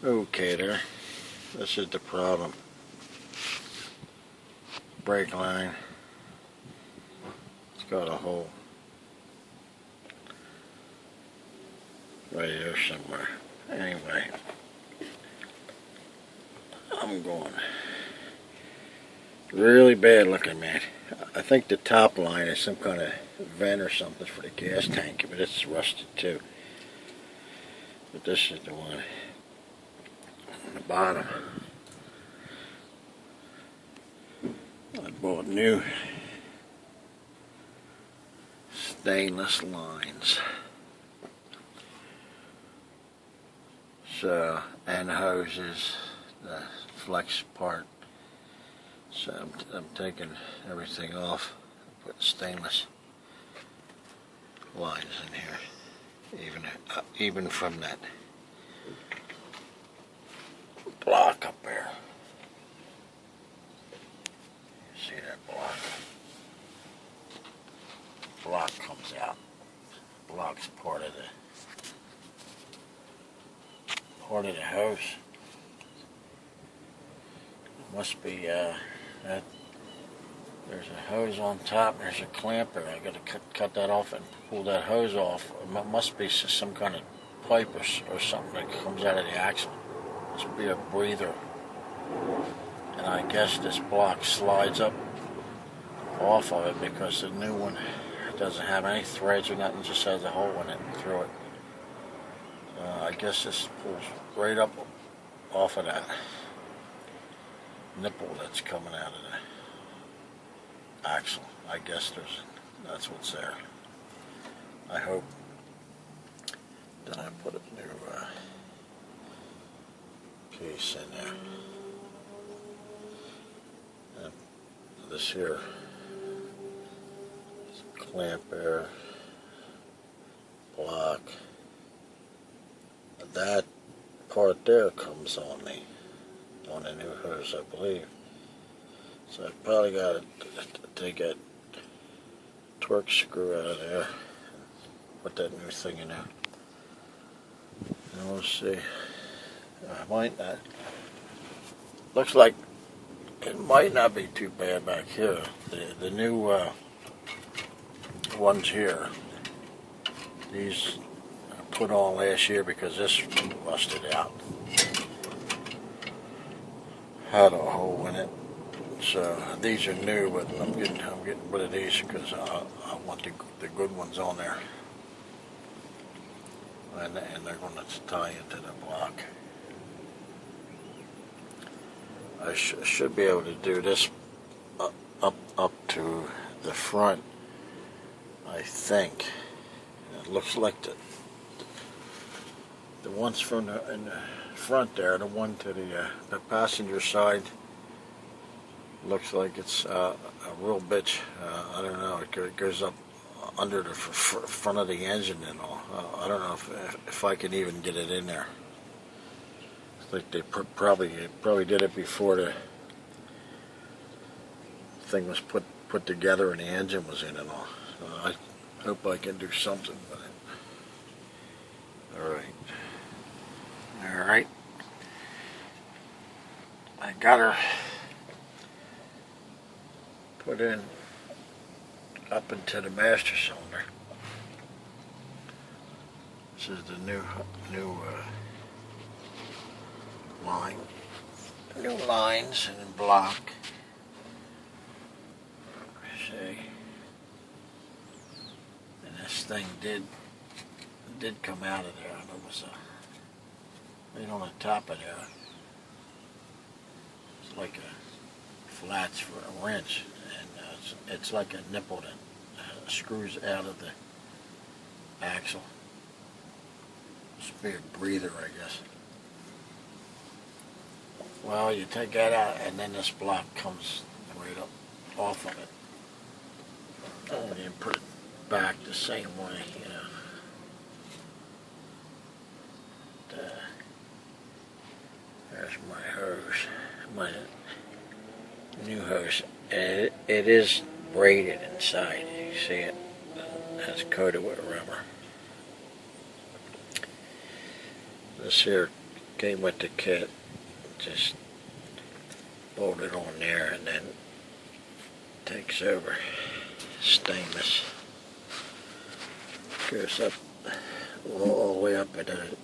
Okay there, this is the problem. Brake line, it's got a hole right here somewhere. Anyway, I'm going really bad looking, man. I think the top line is some kind of vent or something for the gas tank, but it's rusted too. But this is the one on the bottom. I bought new stainless lines. So, and the hoses, the flex part. So I'm taking everything off, putting stainless lines in here, even from that block up there. See that block? Block comes out. Block's part of the hose. Must be that there's a hose on top. There's a clamp there. I got to cut that off and pull that hose off. It must be some kind of pipe or something that comes out of the axle. Must be a breather. And I guess this block slides up off of it because the new one doesn't have any threads or nothing. Just has a hole in it through it. I guess this pulls right up off of that nipple that's coming out of the axle. I guess that's what's there. I hope. Then I put a new piece in there. And this here is a clamp there, block. That part there comes on the new hose, I believe. So I probably got to take that Torx screw out of there and put that new thing in there. And we'll see. I might not. Looks like it might not be too bad back here. The new ones here. These I put on last year because this rusted out. Had a hole in it. So these are new, but I'm getting rid of these because I want the good ones on there, and they're going to tie into the block. I should be able to do this up to the front. I think it looks like the ones from in the front there, the one to the passenger side. Looks like it's a real bitch. I don't know. It goes up under the front of the engine and all. I don't know if I can even get it in there. It's like they probably did it before the thing was put together and the engine was in and all. So I hope I can do something with it. All right. I got her put in up into the master cylinder. This is the new line, new lines and block. See, and this thing did come out of there. There was right on the top of there. It's like a flats for a wrench. It's like a nipple that screws out of the axle. Must be a breather, I guess. Well, you take that out, and then this block comes right up off of it. And you put it back the same way, you know. There's my hose, my new hose. It is braided inside. You see it? It's coated with rubber. This here came with the kit. Just bolt it on there and then takes over. Stainless. Goes up all the way up and then it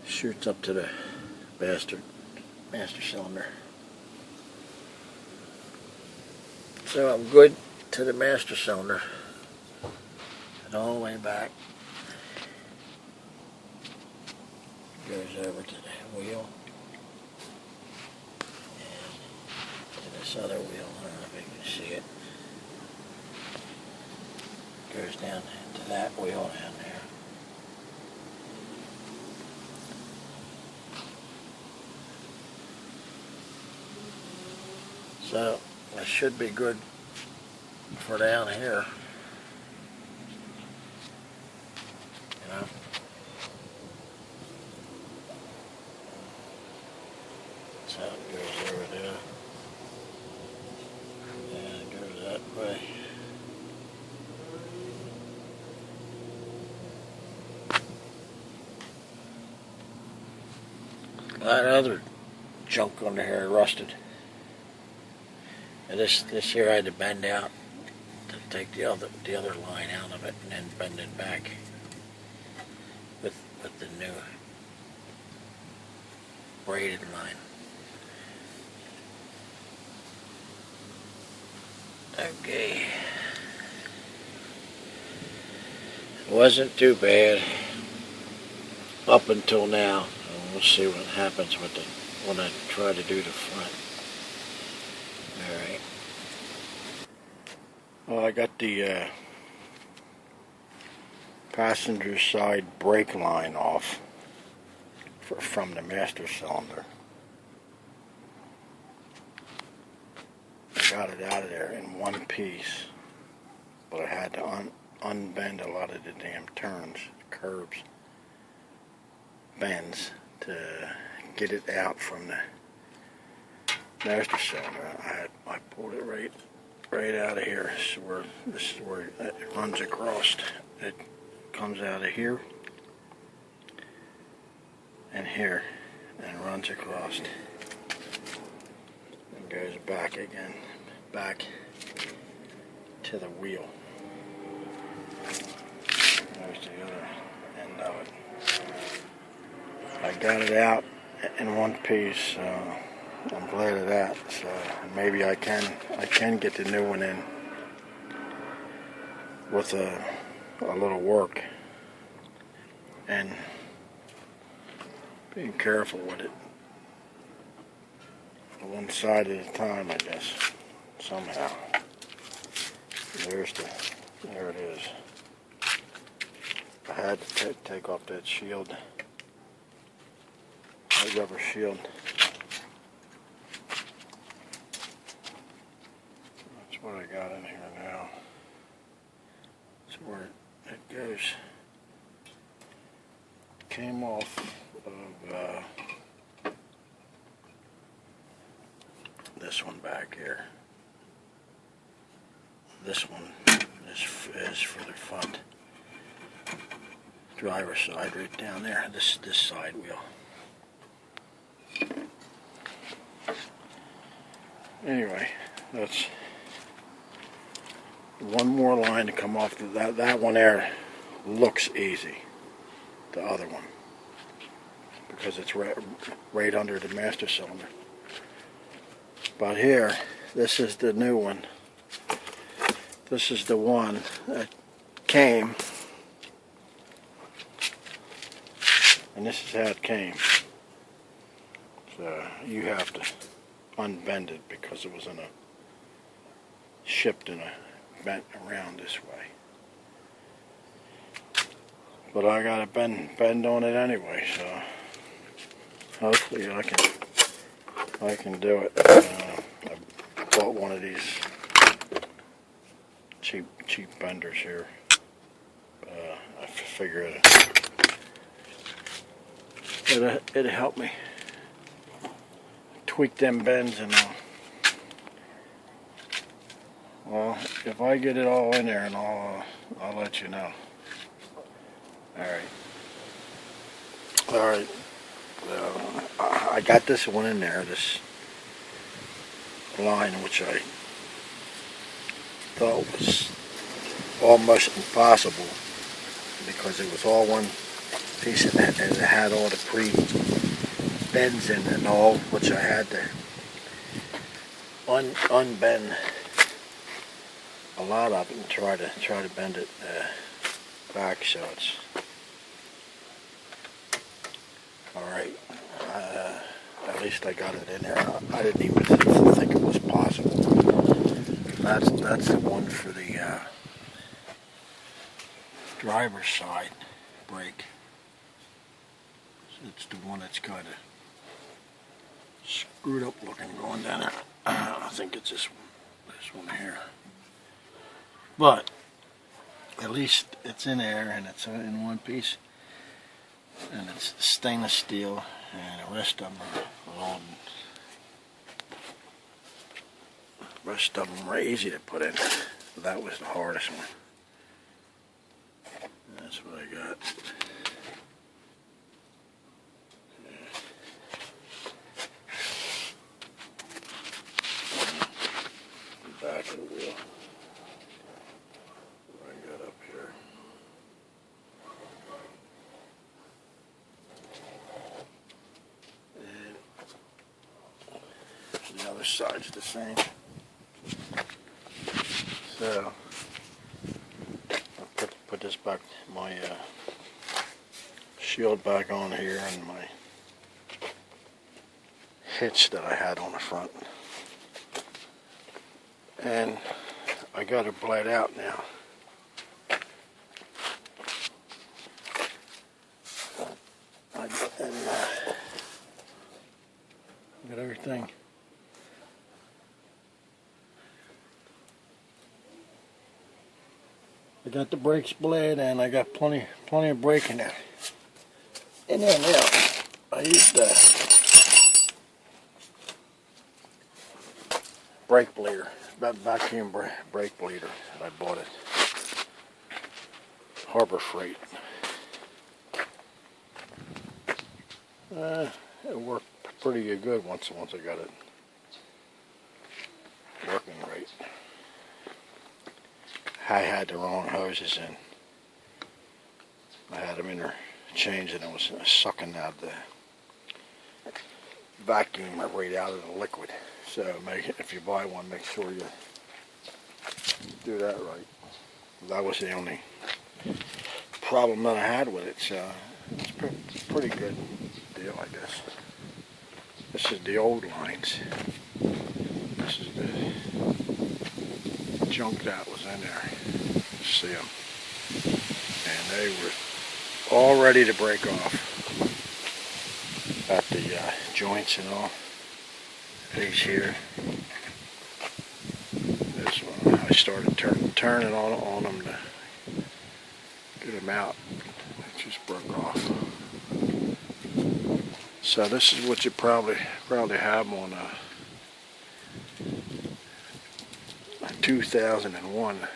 shoots up to the master cylinder. So I'm good to the master cylinder and all the way back. Goes over to the wheel and to this other wheel. I don't know if you can see it. Goes down to that wheel down there. So it should be good for down here. You know. So it goes over there. And it goes that way. That other junk under here rusted. And this here I had to bend out to take the other line out of it and then bend it back with the new braided line. Okay. It wasn't too bad up until now. We'll see what happens with when I try to do the front. Alright. Well, I got the passenger side brake line off from the master cylinder. I got it out of there in one piece, but I had to unbend a lot of the damn turns, curbs, bends to get it out from the master cylinder. I pulled it right out of here. This is where it runs across. It comes out of here and here and runs across and goes back again, back to the wheel. There's the other end of it. I got it out in one piece, so I'm glad of that. So maybe I can get the new one in with a little work and being careful with it. One side at a time, I guess. Somehow. There it is. I had to take off that shield. That rubber shield. That's what I got in here now. That's where it goes. Came off of this one back here. This one is for the front driver's side right down there. This side wheel. Anyway, that's one more line to come off. That one there looks easy. The other one, because it's right under the master cylinder. But here, this is the new one. This is the one that came, and this is how it came. So you have to unbend it because it was shipped in a bent around this way. But I got a bend on it anyway, so hopefully I can do it. I bought one of these cheap benders here. I figure it'll help me tweak them bends and well, if I get it all in there, and I'll let you know. All right. I got this one in there, this line, which I thought was almost impossible because it was all one piece and it had all the pre-bends in it and all, which I had to unbend a lot of it and try to bend it back so it's all right. At least I got it in there. I didn't even think it was possible. That's the one for the driver's side brake. It's the one that's kind of screwed up looking going down there. I think it's this one here. But at least it's in there and it's in one piece. And it's stainless steel, and the rest of them are all. The rest of them were easy to put in. That was the hardest one. That's what I got. The back of the wheel. What I got up here. The other side's the same. So I'll put this back, my shield back on here, and my hitch that I had on the front. And I got it bled out now. And got everything. I got the brakes bled, and I got plenty of brake in there. And then now I used the brake bleeder, vacuum brake bleeder that I bought at Harbor Freight. It worked pretty good once I got it working right. I had the wrong hoses in. I had them interchanged and it was sucking out the vacuum right out of the liquid. So if you buy one, make sure you do that right. That was the only problem that I had with it. So it's a pretty good deal, I guess. This is the old lines. This is the junk that was in there. See them, and they were all ready to break off at the joints and all. These here, this one, I started turning on them to get them out. It just broke off. So this is what you probably have on a 2001.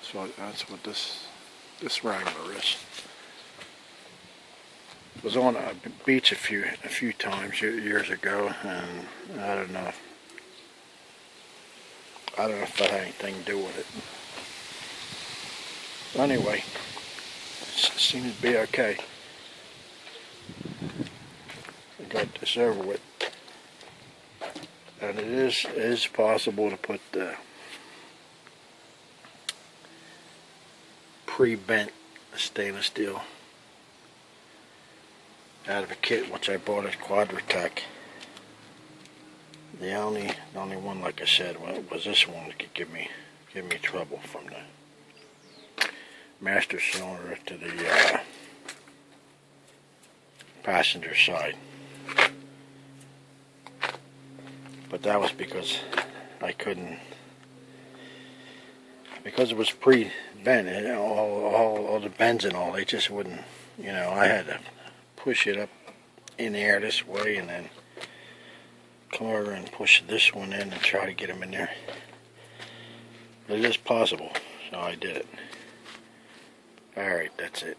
So that's what this Wrangler is. Was on a beach a few times years ago, and I don't know if that had anything to do with it. Anyway, it seems to be okay. I got this over with, and it is possible to put the pre-bent stainless steel out of a kit which I bought at Quadratech. The only one, like I said, was this one that could give me trouble from the master cylinder to the passenger side. But that was because I couldn't, because it was pre-bent, and all the bends and all, they just wouldn't, I had to push it up in the air this way and then come over and push this one in and try to get them in there. But it is possible, so I did it. Alright, that's it.